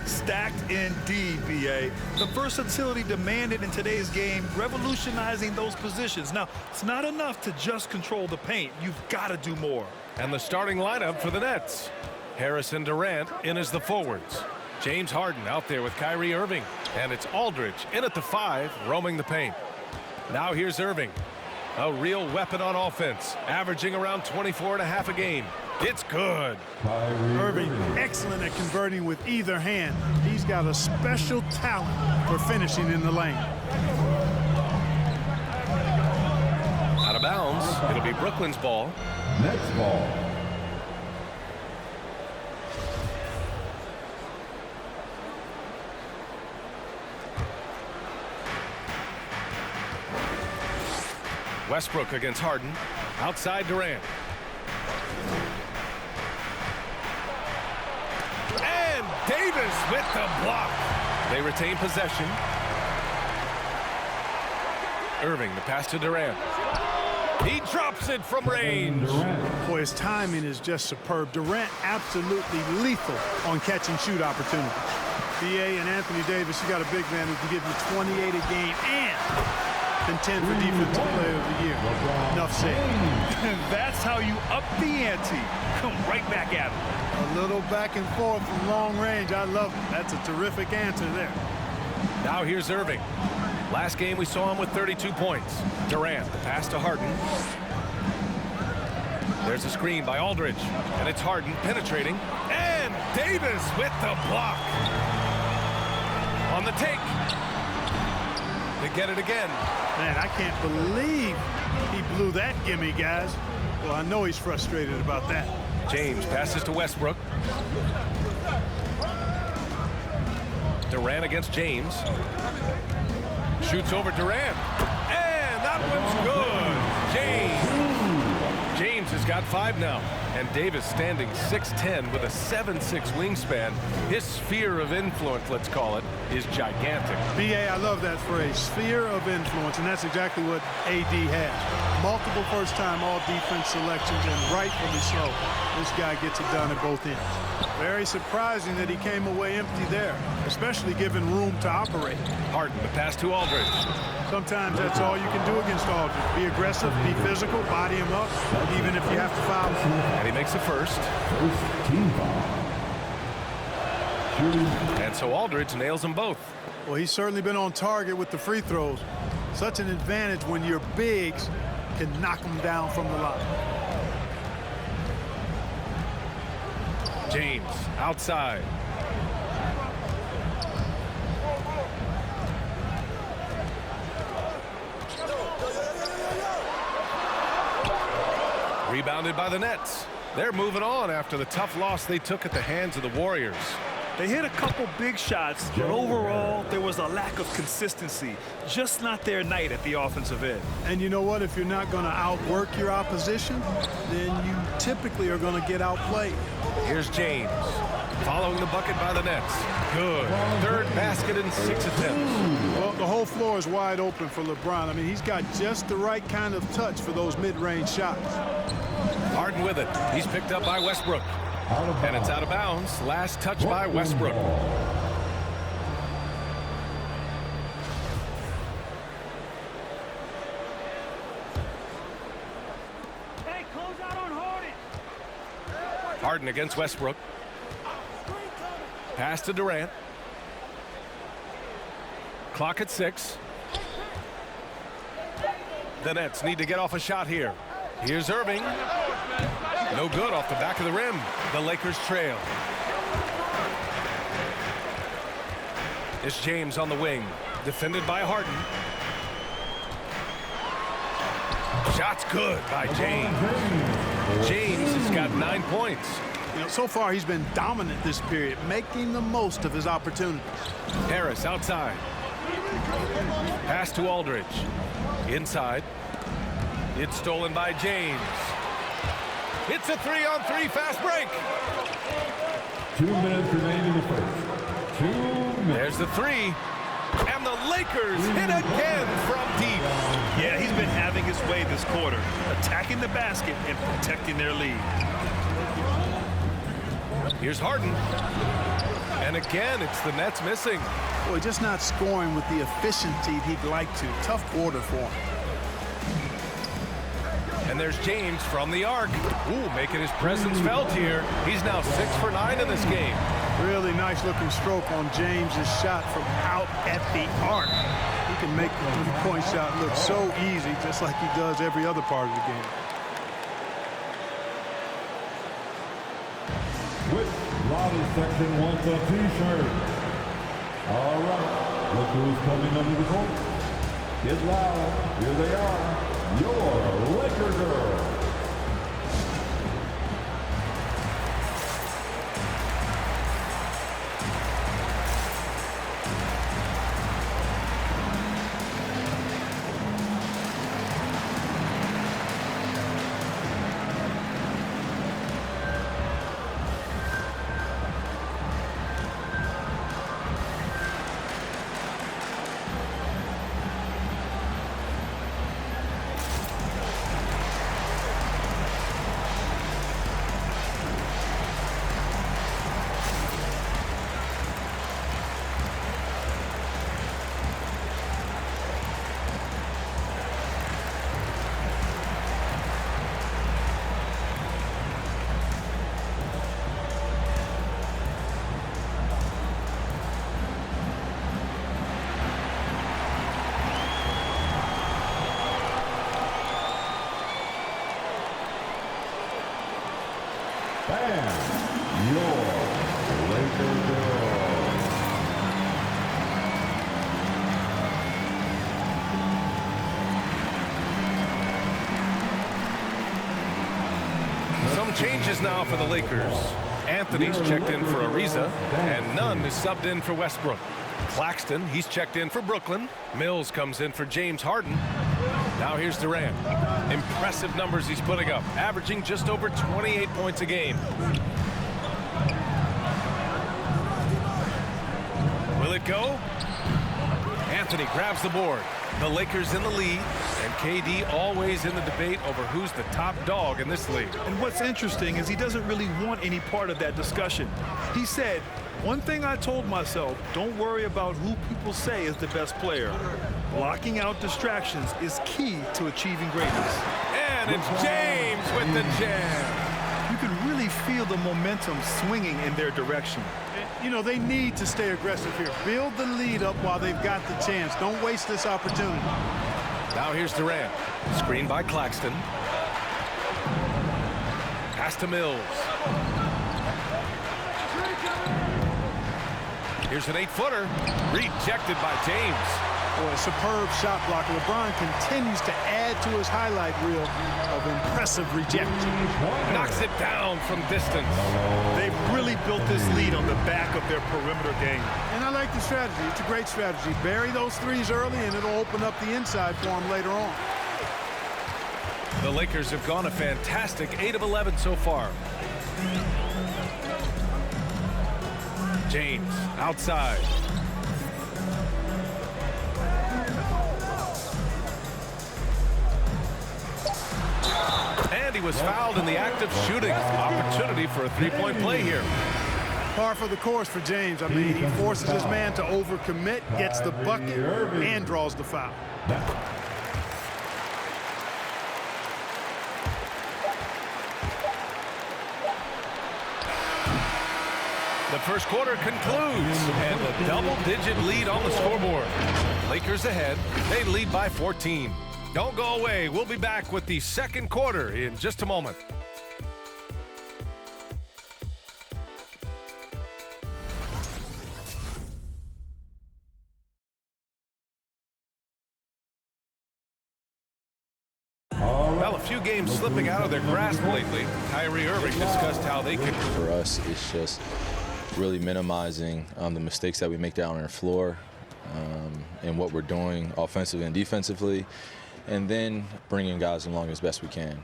stacked indeed, B.A. The versatility demanded in today's game, revolutionizing those positions. Now, it's not enough to just control the paint. You've got to do more. And the starting lineup for the Nets. Harris and Durant in as the forwards. James Harden out there with Kyrie Irving. And it's Aldridge in at the 5, roaming the paint. Now here's Irving. A real weapon on offense, averaging around 24.5 a game. It's good. Irving, excellent at converting with either hand. He's got a special talent for finishing in the lane. Out of bounds. It'll be Brooklyn's ball. Next ball. Westbrook against Harden. Outside Durant. And Davis with the block. They retain possession. Irving, the pass to Durant. He drops it from range. Boy, his timing is just superb. Durant absolutely lethal on catch and shoot opportunities. B.A. and Anthony Davis, you got a big man who can give you 28 a game and contend for Defensive Player of the Year. Enough said. That's how you up the ante. Come right back at him. A little back and forth from long range. I love it. That's a terrific answer there. Now here's Irving. Last game we saw him with 32 points. Durant, the pass to Harden. There's a screen by Aldridge. And it's Harden penetrating. And Davis with the block. On the take. They get it again. Man, I can't believe he blew that gimme, guys. Well, I know he's frustrated about that. James passes to Westbrook. Durant against James. Shoots over Durant. And that one's good. James has got 5 now. And Davis standing 6'10" with a 7'6" wingspan. His sphere of influence, let's call it, is gigantic. B.A., I love that phrase, sphere of influence, and that's exactly what A.D. has. Multiple first-time all-defense selections, and rightfully so. This guy gets it done at both ends. Very surprising that he came away empty there, especially given room to operate. Harden, the pass to Aldridge. Sometimes that's all you can do against Aldridge. Be aggressive, be physical, body him up, even if you have to foul him. And he makes the first. Team foul. And so Aldridge nails them both. Well, he's certainly been on target with the free throws. Such an advantage when your bigs can knock them down from the line. James outside. Rebounded by the Nets. They're moving on after the tough loss they took at the hands of the Warriors. They hit a couple big shots, but overall, there was a lack of consistency. Just not their night at the offensive end. And you know what? If you're not going to outwork your opposition, then you typically are going to get outplayed. Here's James. Following the bucket by the Nets. Good. Third basket in 6 attempts. Well, the whole floor is wide open for LeBron. I mean, he's got just the right kind of touch for those mid-range shots. Harden with it. He's picked up by Westbrook. And it's out of bounds. Last touch by Westbrook. Hey, close out on Harden. Harden against Westbrook. Pass to Durant. Clock at 6. The Nets need to get off a shot here. Here's Irving. No good off the back of the rim. The Lakers trail. It's James on the wing. Defended by Harden. Shot's good by James. James has got 9 points. You know, so far he's been dominant this period, making the most of his opportunities. Harris outside. Pass to Aldridge. Inside. It's stolen by James. It's a 3-on-3 fast break. 2 minutes remaining in the first. 2 minutes. There's the 3. And the Lakers hit again from deep. Yeah, he's been having his way this quarter, attacking the basket and protecting their lead. Here's Harden. And again, it's the Nets missing. Boy, just not scoring with the efficiency he'd like to. Tough quarter for him. And there's James from the arc. Ooh, making his presence felt here. He's now 6 for 9 in this game. Really nice looking stroke on James's shot from out at the arc. He can make the three-point shot look so easy, just like he does every other part of the game. Which Lottie section wants a t-shirt? All right, look who's coming under the court. Get loud, here they are, your Laker girls. And your Laker girls. Some changes now for the Lakers. Anthony's checked in for Ariza, and Nunn is subbed in for Westbrook. Claxton, he's checked in for Brooklyn. Mills comes in for James Harden. Now here's Durant. Impressive numbers he's putting up, averaging just over 28 points a game. Will it go? Anthony grabs the board. The Lakers in the lead, and KD always in the debate over who's the top dog in this league. And what's interesting is he doesn't really want any part of that discussion. He said, one thing I told myself, don't worry about who people say is the best player. Blocking out distractions is key to achieving greatness. And it's James with the jam. You can really feel the momentum swinging in their direction. You know, they need to stay aggressive here. Build the lead up while they've got the chance. Don't waste this opportunity. Now here's Durant. Screen by Claxton. Pass to Mills. Here's an 8-footer. Rejected by James. Boy, a superb shot block. LeBron continues to add to his highlight reel of impressive rejection. Knocks it down from distance. They've really built this lead on the back of their perimeter game. And I like the strategy. It's a great strategy. Bury those threes early, and it'll open up the inside for them later on. The Lakers have gone a fantastic 8 of 11 so far. James outside. And he was fouled in the act of shooting. Opportunity for a three-point play here. Par for the course for James. I mean, he forces his man to overcommit, gets the bucket, and draws the foul. The first quarter concludes, and a double-digit lead on the scoreboard. Lakers ahead. They lead by 14. Don't go away. We'll be back with the second quarter in just a moment. Well, a few games slipping out of their grasp lately. Kyrie Irving discussed how they can. For us, it's just really minimizing the mistakes that we make down on our floor and what we're doing offensively and defensively, and then bringing guys along as best we can.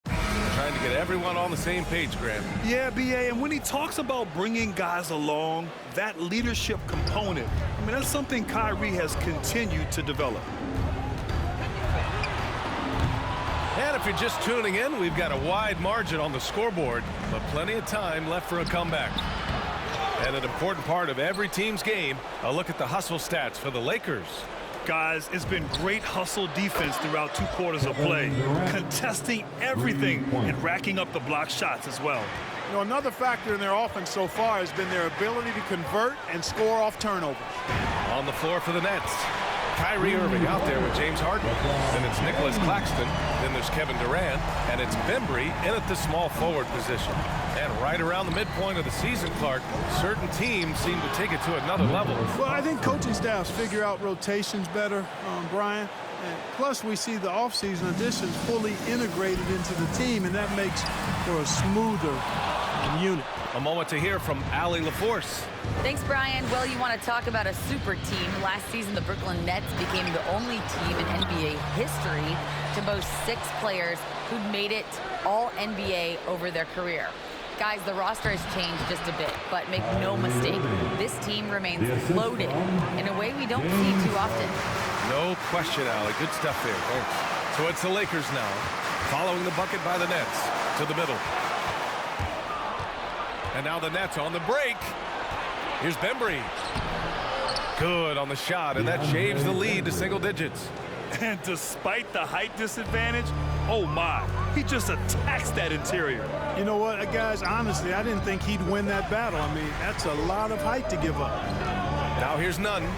Trying to get everyone on the same page, Graham. Yeah, BA, and when he talks about bringing guys along, that leadership component, I mean, that's something Kyrie has continued to develop. And if you're just tuning in, we've got a wide margin on the scoreboard, but plenty of time left for a comeback. And an important part of every team's game, a look at the hustle stats for the Lakers. Guys, it's been great hustle defense throughout 2 quarters of play, contesting everything and racking up the block shots as well. You know, another factor in their offense so far has been their ability to convert and score off turnovers. On the floor for the Nets, Kyrie Irving out there with James Harden. Then it's Nicholas Claxton. Then there's Kevin Durant. And it's Bembry in at the small forward position. And right around the midpoint of the season, Clark, certain teams seem to take it to another level. Well, I think coaching staffs figure out rotations better, Brian. And plus, we see the offseason additions fully integrated into the team, and that makes for a smoother unit. A moment to hear from Allie LaForce. Thanks, Brian. Well, you want to talk about a super team. Last season, the Brooklyn Nets became the only team in NBA history to boast 6 players who'd made it all NBA over their career. Guys, the roster has changed just a bit, but make no mistake, this team remains loaded in a way we don't see too often. No question, Allie. Good stuff there. Thanks. So it's the Lakers now, following the bucket by the Nets to the middle. And now the Nets on the break. Here's Bembry. Good on the shot, and that shaves the lead to single digits. And despite the height disadvantage, oh my, he just attacks that interior. You know what, guys, honestly, I didn't think he'd win that battle. I mean, that's a lot of height to give up. Now here's Nunn.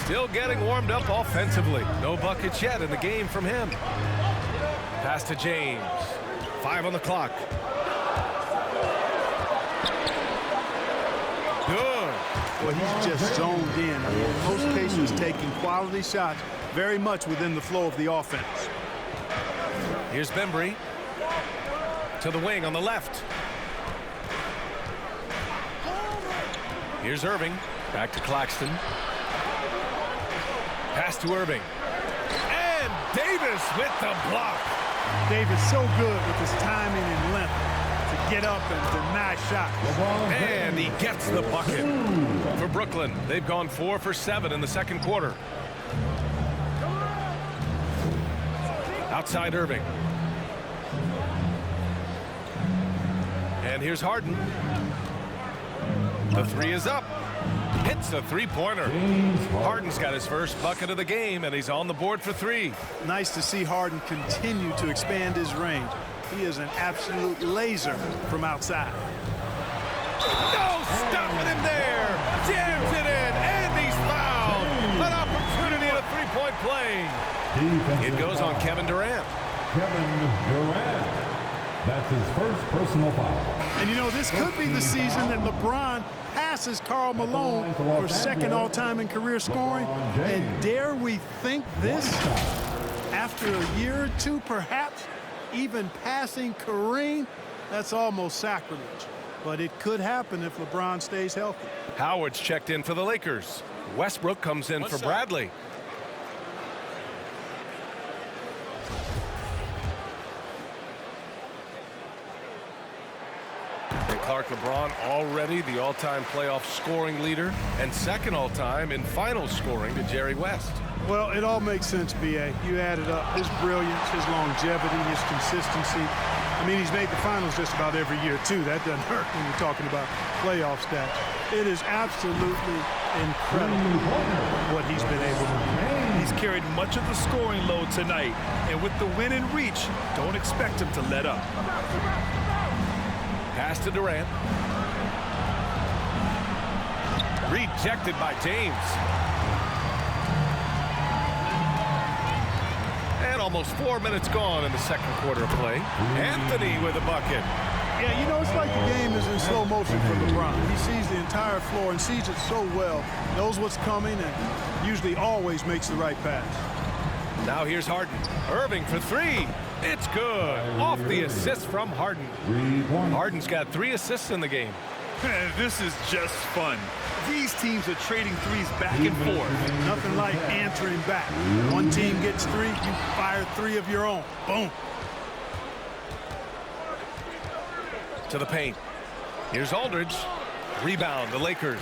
Still getting warmed up offensively. No buckets yet in the game from him. Pass to James. 5 on the clock. Good. Well, he's just zoned in. I mean, in most cases, taking quality shots very much within the flow of the offense. Here's Bembry. To the wing on the left. Here's Irving. Back to Claxton. Pass to Irving. And Davis with the block. Davis so good with his timing and length to get up and deny shots. And he gets the bucket. For Brooklyn, they've gone 4 for 7 in the second quarter. Outside Irving. And here's Harden. The 3 is up. Hits a 3-pointer. Harden's got his first bucket of the game, and he's on the board for 3. Nice to see Harden continue to expand his range. He is an absolute laser from outside. No stopping him there. Jams it in, and he's fouled. An opportunity at a 3-point play. It goes on Kevin Durant. Kevin Durant. That's his first personal foul. And you know, this could be the season that LeBron passes Karl Malone for second all-time in career scoring. And dare we think this? After a year or two, perhaps even passing Kareem? That's almost sacrilege. But it could happen if LeBron stays healthy. Howard's checked in for the Lakers. Westbrook comes in for Bradley. Clark, LeBron already the all-time playoff scoring leader and second all-time in finals scoring to Jerry West. Well, it all makes sense, B.A. You added up his brilliance, his longevity, his consistency. I mean, he's made the finals just about every year, too. That doesn't hurt when you're talking about playoff stats. It is absolutely incredible what he's been able to do. He's carried much of the scoring load tonight, and with the win in reach, don't expect him to let up. Pass to Durant. Rejected by James. And almost 4 minutes gone in the second quarter of play. Anthony with a bucket. Yeah, you know, it's like the game is in slow motion for LeBron. He sees the entire floor and sees it so well, knows what's coming, and usually always makes the right pass. Now here's Harden. Irving for 3. It's good. Off the assist from Harden. Harden's got 3 assists in the game. This is just fun. These teams are trading threes back and forth. Nothing like answering back. One team gets 3, you fire 3 of your own. Boom. To the paint. Here's Aldridge. Rebound, the Lakers.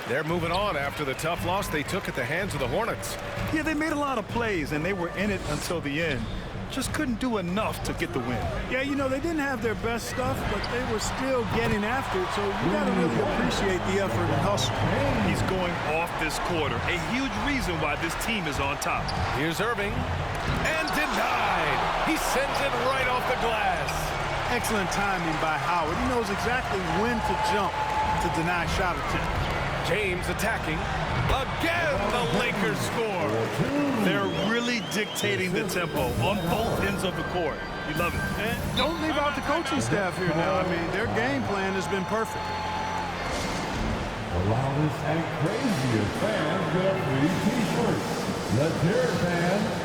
They're moving on after the tough loss they took at the hands of the Hornets. Yeah, they made a lot of plays, and they were in it until the end. just couldn't do enough to get the win. Yeah, you know, they didn't have their best stuff, but they were still getting after it, so you got to really appreciate the effort and hustle. He's going off this quarter, a huge reason why this team is on top. Here's Irving, and denied. He sends it right off the glass. Excellent timing by Howard. He knows exactly when to jump to deny shot attempt. James attacking. Again, the Lakers score. They're really dictating the tempo on both ends of the court. You love it. And don't leave out the coaching staff here now. I mean, their game plan has been perfect. The loudest and craziest fans get free T-shirts. Let's hear it, fans.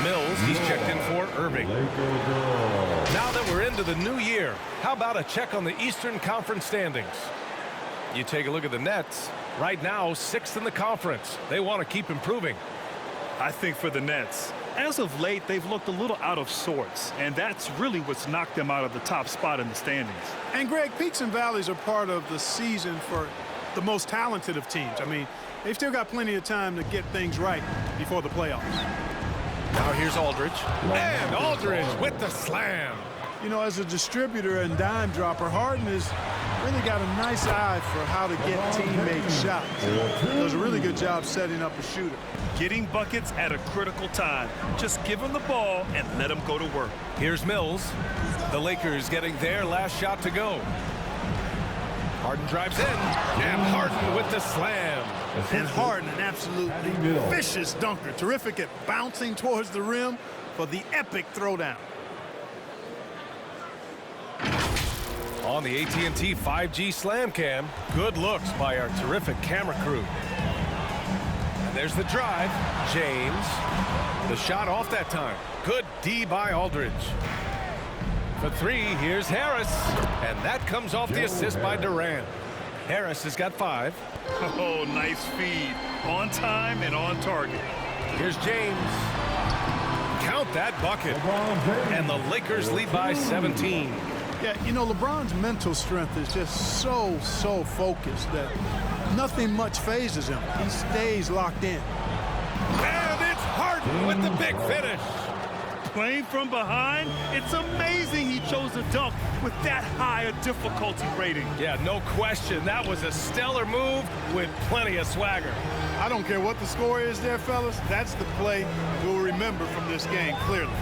Mills, he's checked in for Irving. Laker girl. Now that we're into the new year, how about a check on the Eastern Conference standings? You take a look at the Nets. Right now, 6th in the conference. They want to keep improving. I think for the Nets, as of late, they've looked a little out of sorts, and that's really what's knocked them out of the top spot in the standings. And, Greg, peaks and valleys are part of the season for the most talented of teams. I mean, they've still got plenty of time to get things right before the playoffs. Now here's Aldridge. And Aldridge with the slam. You know, as a distributor and dime dropper, Harden has really got a nice eye for how to get teammate shots. He does a really good job setting up a shooter. Getting buckets at a critical time. Just give him the ball and let him go to work. Here's Mills. The Lakers getting their last shot to go. Harden drives in. And Harden with the slam. And Harden, an absolutely vicious dunker. Terrific at bouncing towards the rim for the epic throwdown. On the AT&T 5G Slam Cam, good looks by our terrific camera crew. And there's the drive. James. The shot off that time. Good D by Aldridge. For three, here's Harris. And that comes off the assist by Durant. Harris has got 5. Oh, nice feed. On time and on target. Here's James. Count that bucket. And the Lakers lead by 17. Yeah, you know, LeBron's mental strength is just so focused that nothing much phases him. He stays locked in. And it's Harden with the big finish. Playing from behind, it's amazing he chose to dunk with that high a difficulty rating. Yeah, no question. That was a stellar move with plenty of swagger. I don't care what the score is there, fellas. That's the play we'll remember from this game, clearly.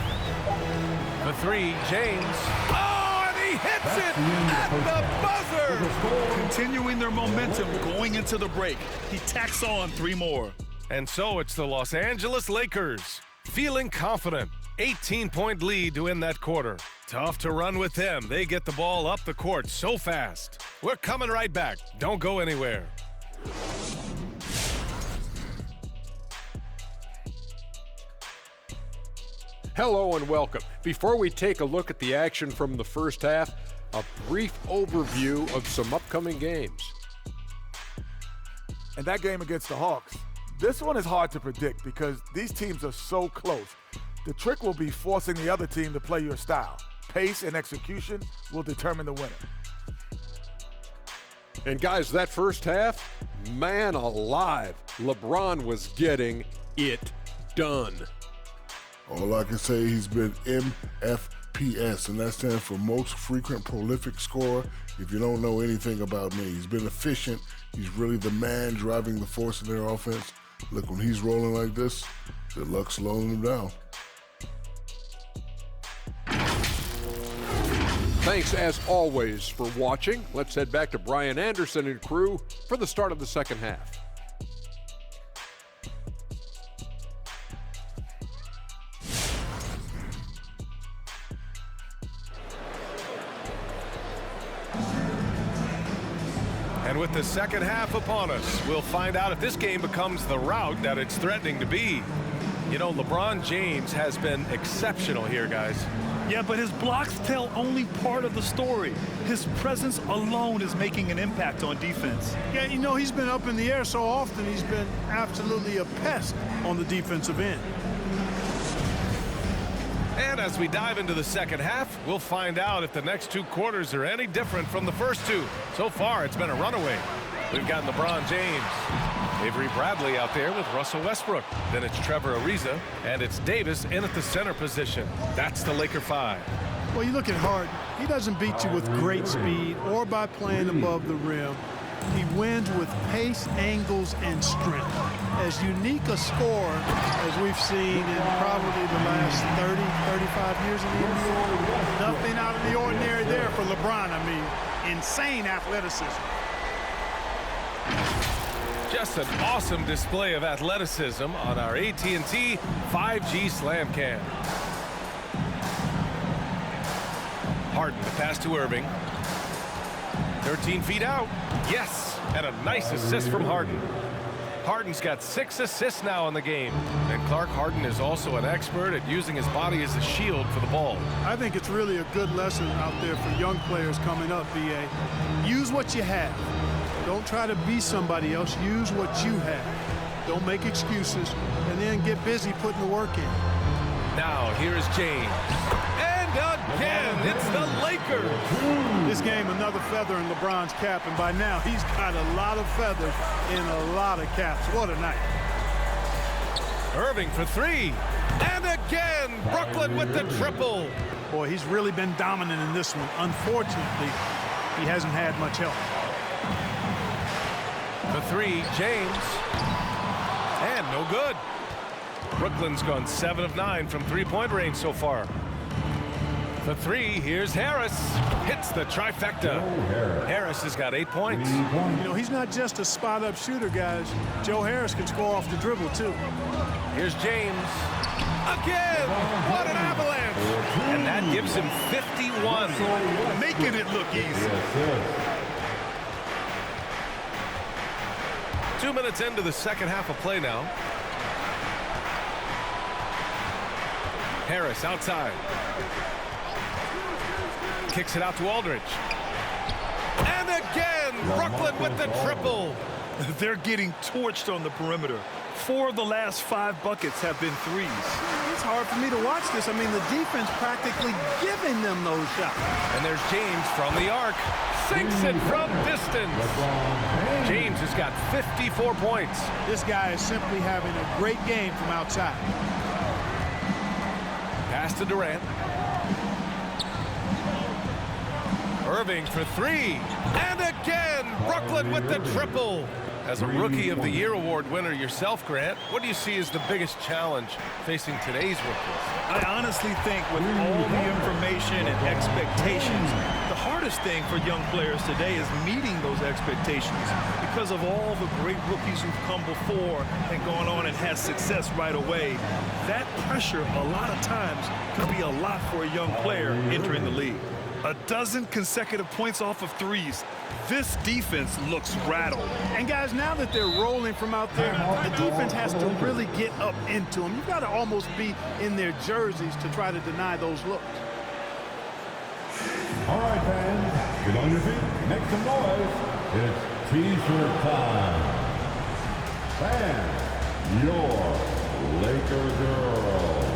For three, James. Oh, and he hits it at the buzzer. Continuing their momentum going into the break. He tacks on 3 more. And so it's the Los Angeles Lakers feeling confident. 18-point lead to end that quarter. Tough to run with them. They get the ball up the court so fast. We're coming right back. Don't go anywhere. Hello and welcome. Before we take a look at the action from the first half, a brief overview of some upcoming games. And that game against the Hawks, this one is hard to predict because these teams are so close. The trick will be forcing the other team to play your style. Pace and execution will determine the winner. And guys, that first half, man alive, LeBron was getting it done. All I can say, he's been MFPS, and that stands for most frequent prolific scorer. If you don't know anything about me, he's been efficient. He's really the man driving the force of their offense. Look, when he's rolling like this, good luck slowing him down. Thanks, as always, for watching. Let's head back to Brian Anderson and crew for the start of the second half. And with the second half upon us, we'll find out if this game becomes the rout that it's threatening to be. You know, LeBron James has been exceptional here, guys. Yeah, but his blocks tell only part of the story. His presence alone is making an impact on defense. Yeah, you know, he's been up in the air so often, he's been absolutely a pest on the defensive end. And as we dive into the second half, we'll find out if the next 2 quarters are any different from the first 2. So far, it's been a runaway. We've got LeBron James. Avery Bradley out there with Russell Westbrook. Then it's Trevor Ariza, and it's Davis in at the center position. That's the Laker 5. Well, you look at Harden. He doesn't beat you with great speed or by playing above the rim. He wins with pace, angles, and strength. As unique a scorer as we've seen in probably the last 30, 35 years in the NBA. Nothing out of the ordinary there for LeBron. I mean, insane athleticism. Just an awesome display of athleticism on our AT&T 5G Slam Cam. Harden, the pass to Irving. 13 feet out. Yes, and a nice assist from Harden. Harden's got 6 assists now in the game. And Clark, Harden is also an expert at using his body as a shield for the ball. I think it's really a good lesson out there for young players coming up, B.A. Use what you have. Don't try to be somebody else. Use what you have. Don't make excuses, and then get busy putting the work in. Now, here's James. And again, it's the Lakers. This game, another feather in LeBron's cap, and by now, he's got a lot of feathers in a lot of caps. What a night. Irving for 3. And again, Brooklyn with the triple. Boy, he's really been dominant in this one. Unfortunately, he hasn't had much help. For 3, James. And no good. Brooklyn's gone 7 of 9 from three-point range so far. For 3, here's Harris. Hits the trifecta. Harris has got 8 points. You know, he's not just a spot-up shooter, guys. Joe Harris can score off the dribble, too. Here's James. Again! What an avalanche! And that gives him 51. Making it look easy. 2 minutes into the second half of play now. Harris outside. Kicks it out to Aldridge. And again, Brooklyn with the triple. They're getting torched on the perimeter. 4 of the last 5 buckets have been threes. It's hard for me to watch this. I mean, the defense practically giving them those shots. And there's James from the arc. Sinks it from distance. James has got 54 points. This guy is simply having a great game from outside. Pass to Durant. Irving for 3. And again, Brooklyn with the triple. As a Rookie of the Year award winner yourself, Grant, what do you see as the biggest challenge facing today's rookies? I honestly think with all the information and expectations, the hardest thing for young players today is meeting those expectations because of all the great rookies who've come before and gone on and had success right away. That pressure, a lot of times, can be a lot for a young player entering the league. 12 consecutive points off of threes. This defense looks rattled. And guys, now that they're rolling from out there, the defense has to really get up into them. You've got to almost be in their jerseys to try to deny those looks. All right, fans, get on your feet, make some noise. It's T-shirt time. Fans, your Laker girls.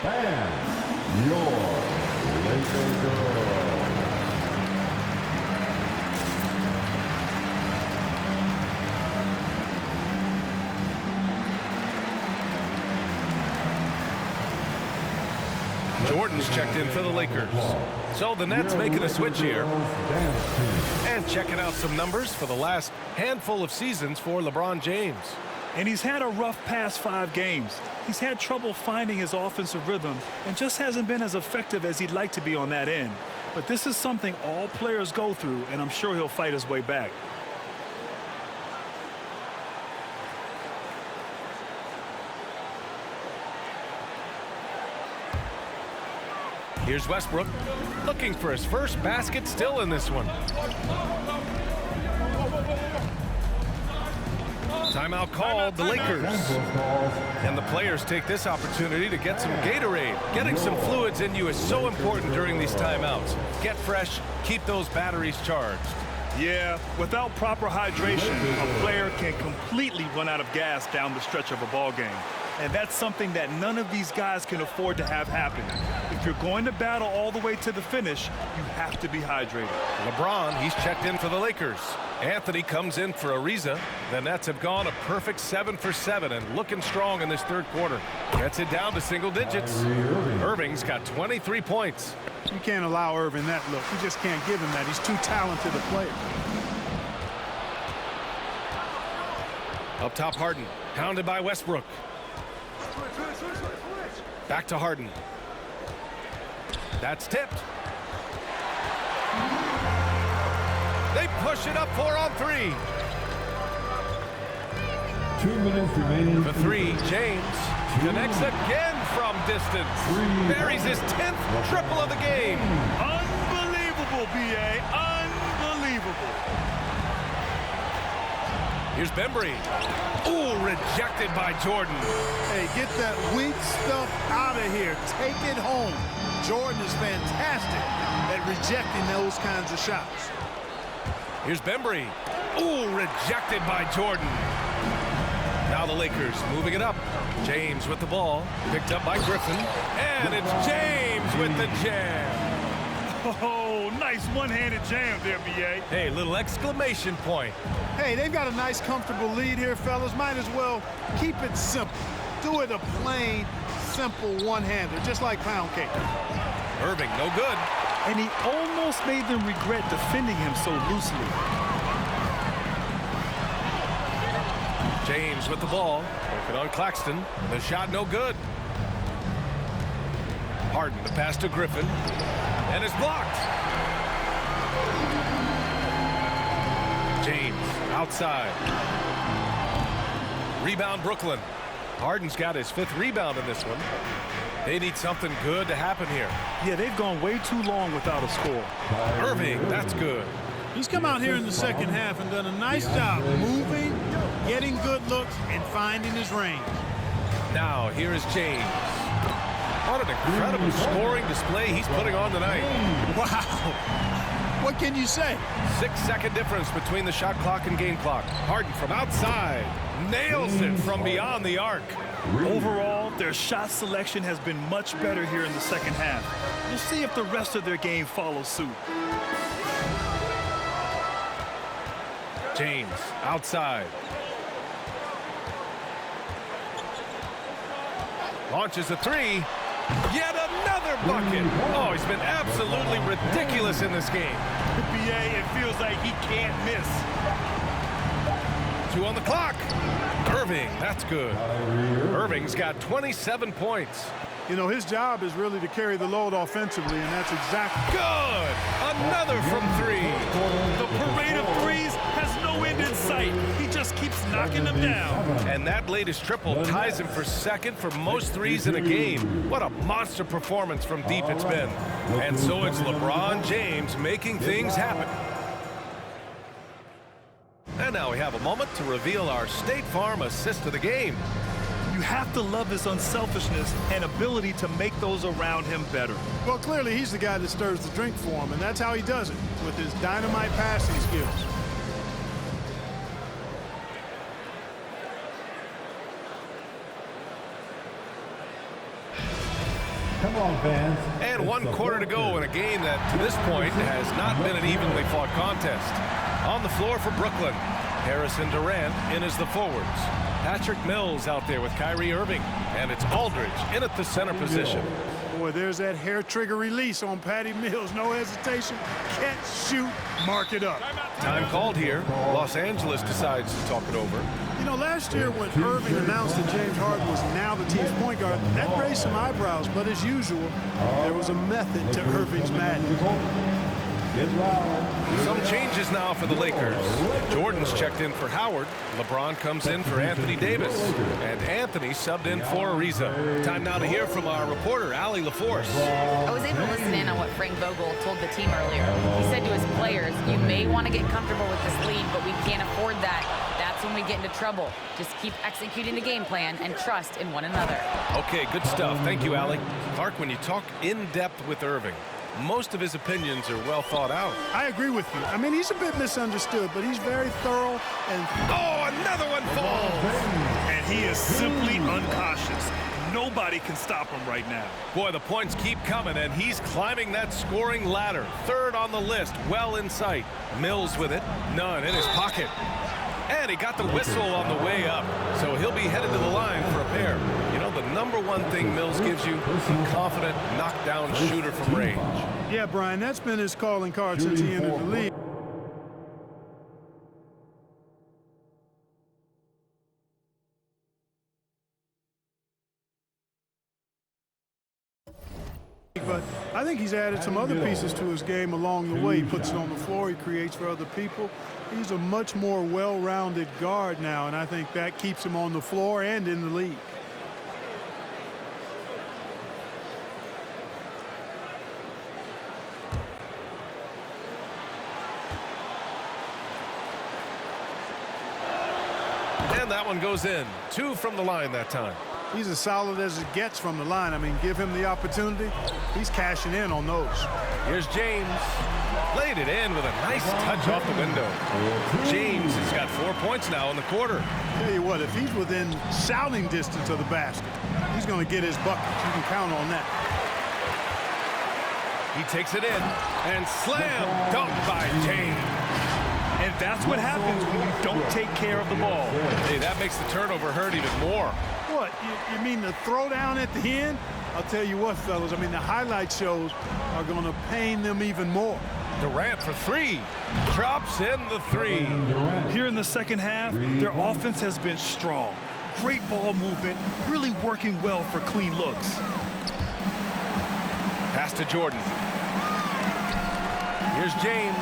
Fans, your Laker girls. Jordan's checked in for the Lakers. So the Nets making a switch here. And checking out some numbers for the last handful of seasons for LeBron James. And he's had a rough past 5 games. He's had trouble finding his offensive rhythm and just hasn't been as effective as he'd like to be on that end. But this is something all players go through, and I'm sure he'll fight his way back. Here's Westbrook looking for his first basket, still in this one. Timeout called, the Lakers. And the players take this opportunity to get some Gatorade. Getting some fluids in you is so important during these timeouts. Get fresh, keep those batteries charged. Yeah, without proper hydration, a player can completely run out of gas down the stretch of a ball game. And that's something that none of these guys can afford to have happen. If you're going to battle all the way to the finish, you have to be hydrated. LeBron, he's checked in for the Lakers. Anthony comes in for Ariza. The Nets have gone a perfect 7 for 7 and looking strong in this third quarter. Gets it down to single digits. Irving's got 23 points. You can't allow Irving that look. You just can't give him that. He's too talented a player. Up top, Harden. Pounded by Westbrook. Back to Harden. That's tipped. They push it up 4 on 3. 2 minutes remaining. The 3, James connects again from distance. Buries his 10th triple of the game. Unbelievable, B.A. Unbelievable. Here's Bembry. Ooh, rejected by Jordan. Hey, get that weak stuff out of here. Take it home. Jordan is fantastic at rejecting those kinds of shots. Here's Bembry. Ooh, rejected by Jordan. Now the Lakers moving it up. James with the ball. Picked up by Griffin. And it's James with the jam. Oh, nice one-handed jam there, B.A. Hey, little exclamation point. Hey, they've got a nice, comfortable lead here, fellas. Might as well keep it simple. Do it a plain, simple one-hander, just like pound cake. Irving, no good. And he almost made them regret defending him so loosely. James with the ball. Working on Claxton. The shot no good. Harden, the pass to Griffin. And it's blocked. James outside. Rebound Brooklyn. Harden's got his 5th rebound in this one. They need something good to happen here. Yeah, they've gone way too long without a score. Irving, that's good. He's come out here in the second half and done a nice job moving, getting good looks, and finding his range. Now, here is James. What an incredible scoring display he's putting on tonight. Wow. What can you say? 6-second difference between the shot clock and game clock. Harden from outside. Nails it from beyond the arc. Overall, their shot selection has been much better here in the second half. We'll see if the rest of their game follows suit. James outside. Launches a 3. Yet another bucket. Oh, he's been absolutely ridiculous in this game. BA, it feels like he can't miss. 2 on the clock. Irving, that's good. Irving's got 27 points. You know, his job is really to carry the load offensively, and that's exactly... Good! Another from 3. The parade of threes has no end in sight. He just keeps knocking them down. And that latest triple ties him for 2nd for most threes in a game. What a monster performance from deep it's been. And so it's LeBron James making things happen. And now we have a moment to reveal our State Farm assist of the game. You have to love his unselfishness and ability to make those around him better. Well, clearly he's the guy that stirs the drink for him, and that's how he does it, with his dynamite passing skills. Come on, fans. And 1 quarter to go in a game that, to this point, has not been an evenly fought contest. On the floor for Brooklyn, Harrison Durant in as the forwards. Patrick Mills out there with Kyrie Irving. And it's Aldridge in at the center position. Boy, there's that hair trigger release on Patty Mills. No hesitation. Catch, shoot, mark it up. Time called here. Los Angeles decides to talk it over. You know, last year when Irving announced that James Harden was now the team's point guard, that raised some eyebrows. But as usual, there was a method to Irving's madness. Some changes now for the Lakers. Jordan's checked in for Howard. LeBron comes in for Anthony Davis. And Anthony subbed in for Ariza. Time now to hear from our reporter, Allie LaForce. I was able to listen in on what Frank Vogel told the team earlier. He said to his players, you may want to get comfortable with this lead, but we can't afford that. That's when we get into trouble. Just keep executing the game plan and trust in one another. Okay, good stuff. Thank you, Allie. Clark, when you talk in depth with Irving, most of his opinions are well thought out. I agree with you. I mean, he's a bit misunderstood, but he's very thorough. And oh, another one falls! And he is simply uncautious. Nobody can stop him right now. Boy, the points keep coming, and he's climbing that scoring ladder. Third on the list, well in sight. Mills with it, none in his pocket. And he got the whistle on the way up, so he'll be headed to the line for a pair. You know, the number one thing Mills gives you, a confident knockdown shooter from range. Yeah, Brian, that's been his calling card since he entered the league. But I think he's added some other pieces to his game along the way. He puts it on the floor, he creates for other people. He's a much more well-rounded guard now, and I think that keeps him on the floor and in the league. And that one goes in. 2 from the line that time. He's as solid as it gets from the line. I mean, give him the opportunity. He's cashing in on those. Here's James. Laid it in with a nice touch off the window. James has got 4 points now in the quarter. Tell you what, if he's within shouting distance of the basket, he's going to get his bucket. You can count on that. He takes it in and slam dunk by James. And that's what happens when you don't take care of the ball. Hey, that makes the turnover hurt even more. What, you mean the throwdown at the end? I'll tell you what, fellas, I mean, the highlight shows are going to pain them even more. Durant for 3. Drops in the 3. Here in the second half, their offense has been strong. Great ball movement, really working well for clean looks. Pass to Jordan. Here's James.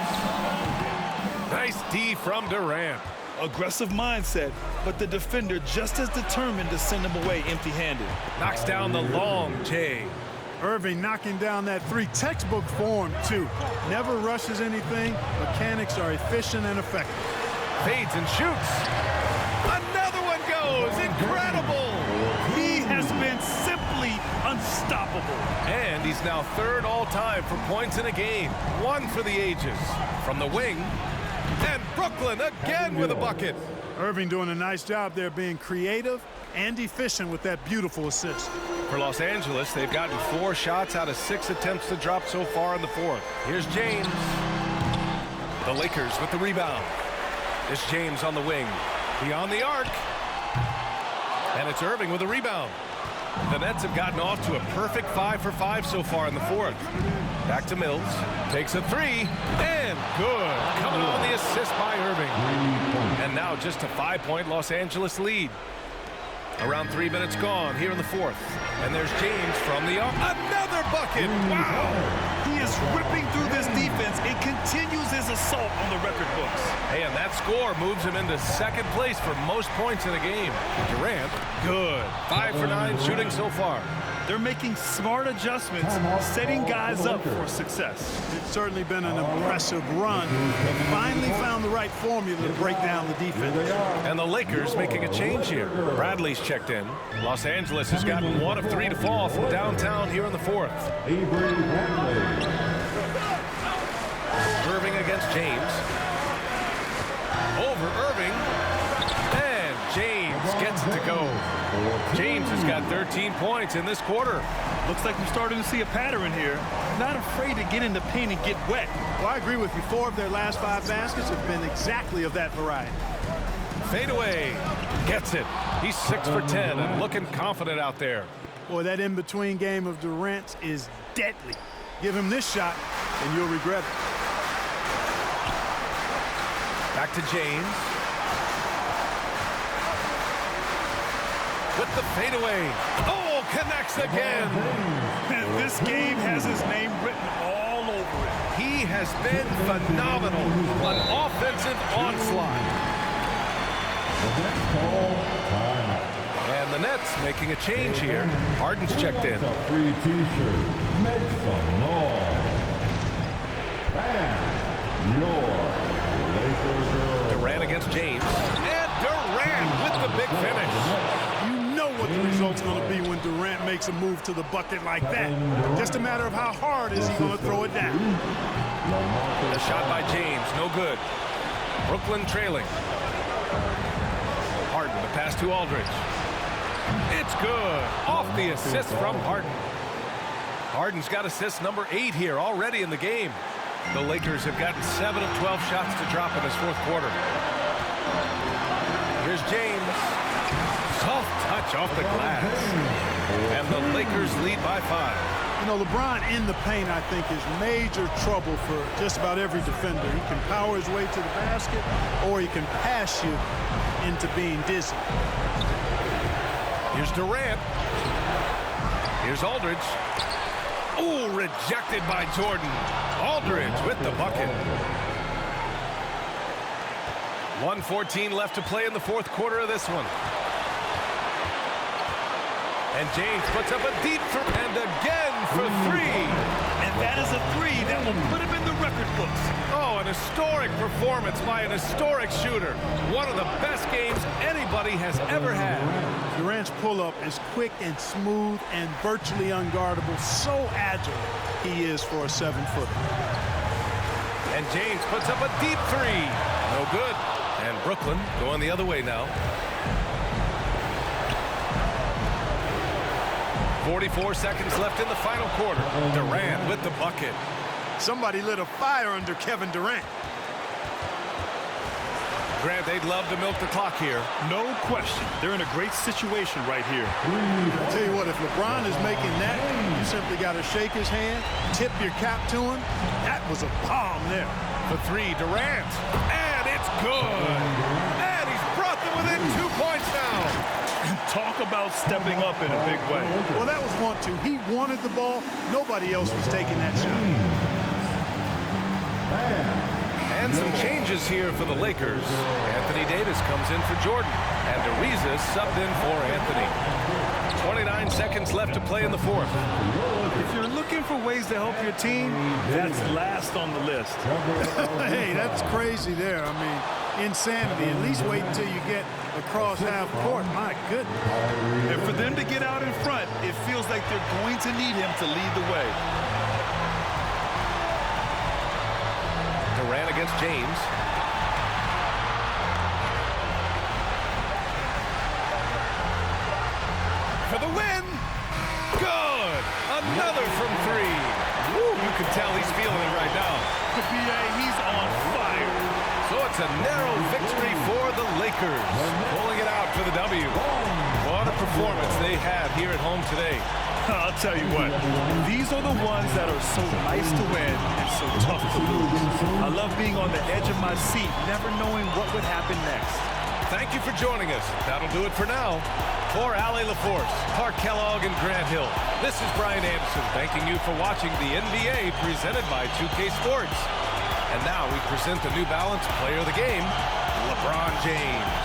Nice D from Durant. Aggressive mindset, but the defender just as determined to send him away empty-handed. Knocks down the long J. Irving knocking down that 3. Textbook form, too. Never rushes anything. Mechanics are efficient and effective. Fades and shoots. Another one goes. Incredible. He has been simply unstoppable. And he's now 3rd all-time for points in a game. 1 for the ages. From the wing. And Brooklyn again with a bucket. Irving doing a nice job there being creative and efficient with that beautiful assist. For Los Angeles, they've gotten 4 shots out of 6 attempts to drop so far in the 4th. Here's James. The Lakers with the rebound. It's James on the wing. Beyond the arc. And it's Irving with a rebound. The Nets have gotten off to a perfect 5 for 5 so far in the 4th. Back to Mills. Takes a 3. And good. Coming on the assist by Irving. And now just a 5-point Los Angeles lead. Around 3 minutes gone here in the 4th. And there's James from the arc. Another bucket. Wow. He is ripping through this defense. It continues his assault on the record books. Hey, and that score moves him into 2nd place for most points in a game. Durant, good. 5 for 9 shooting so far. They're making smart adjustments, setting guys up for success. It's certainly been an impressive run. They finally found the right formula to break down the defense. And the Lakers making a change here. Bradley's checked in. Los Angeles has gotten 1 of 3 to fall from downtown here in the 4th. Irving against James. Over Irving. And James gets it to go. James has got 13 points in this quarter. Looks like we're starting to see a pattern here. Not afraid to get in the paint and get wet. Well, I agree with you. 4 of their last 5 baskets have been exactly of that variety. Fade away. Gets it. He's 6 for 10 and looking confident out there. Boy, that in-between game of Durant's is deadly. Give him this shot, and you'll regret it. Back to James. With the fadeaway. Oh, connects again. And this game has his name written all over it. He has been phenomenal. An offensive onslaught. And the Nets making a change here. Harden's checked in. A free T-shirt. Make some noise. And your Lakers girl. Durant against James. And Durant with the big finish. You know what the result's going to be when Durant makes a move to the bucket like that. Just a matter of how hard is he going to throw it down. The shot by James, no good. Brooklyn trailing. Harden, the pass to Aldridge. It's good. Off the assist from Harden. Harden's got assist number 8 here already in the game. The Lakers have gotten 7 of 12 shots to drop in this fourth quarter. Here's James. Soft touch off the glass. And the Lakers lead by 5. You know, LeBron in the paint, I think, is major trouble for just about every defender. He can power his way to the basket, or he can pass you into being dizzy. Here's Durant. Here's Aldridge. Oh, rejected by Jordan. Aldridge with the bucket. 1:14 left to play in the fourth quarter of this one. And James puts up a deep three, and again for 3. And that is a 3 that will put him in the record books. Oh, an historic performance by an historic shooter. One of the best games anybody has ever had. Durant's pull-up is quick and smooth and virtually unguardable. So agile he is for a 7-footer. And James puts up a deep 3. No good. And Brooklyn going the other way now. 44 seconds left in the final quarter. Durant with the bucket. Somebody lit a fire under Kevin Durant. Grant, they'd love to milk the clock here. No question. They're in a great situation right here. I'll tell you what, if LeBron is making that, you simply got to shake his hand, tip your cap to him. That was a bomb there. For 3, Durant. And it's good. And he's brought them within 2 points now. Talk about stepping up in a big way. Well, that was 1-2. He wanted the ball. Nobody else was taking that shot. And some changes here for the Lakers. Anthony Davis comes in for Jordan. And Ariza subbed in for Anthony. 29 seconds left to play in the fourth. If you're looking for ways to help your team, that's last on the list. Hey, that's crazy there. I mean, insanity. At least wait until you get across half court. My goodness. And for them to get out in front, it feels like they're going to need him to lead the way. Durant against James. For the win. Good. Another from 3. Woo, you can tell he's feeling it right now. He's on fire. So it's a narrow victory for the Lakers. Pulling it out for the W. What a performance they had here at home today. I'll tell you what, these are the ones that are so nice to win and so tough to lose. I love being on the edge of my seat, never knowing what would happen next. Thank you for joining us. That'll do it for now. For Allie LaForce, Clark Kellogg, and Grant Hill, this is Brian Anderson thanking you for watching the NBA presented by 2K Sports. And now we present the New Balance Player of the Game, LeBron James.